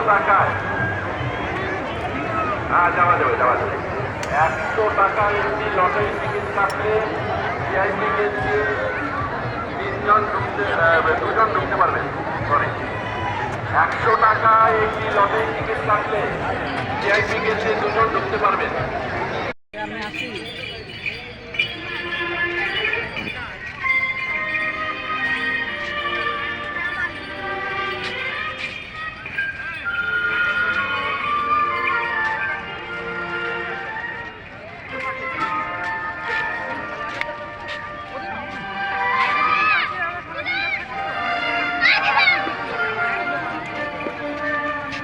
টাকায়, হ্যাঁ যাওয়া যাবে যাওয়া যাবে। 100 টাকায় একটি লটারি টিকিট কাটলে ভিআইপি গেছে 20 জন ঢুকতে, 2 জন ঢুকতে পারবেন। সরি, 100 টাকায় একটি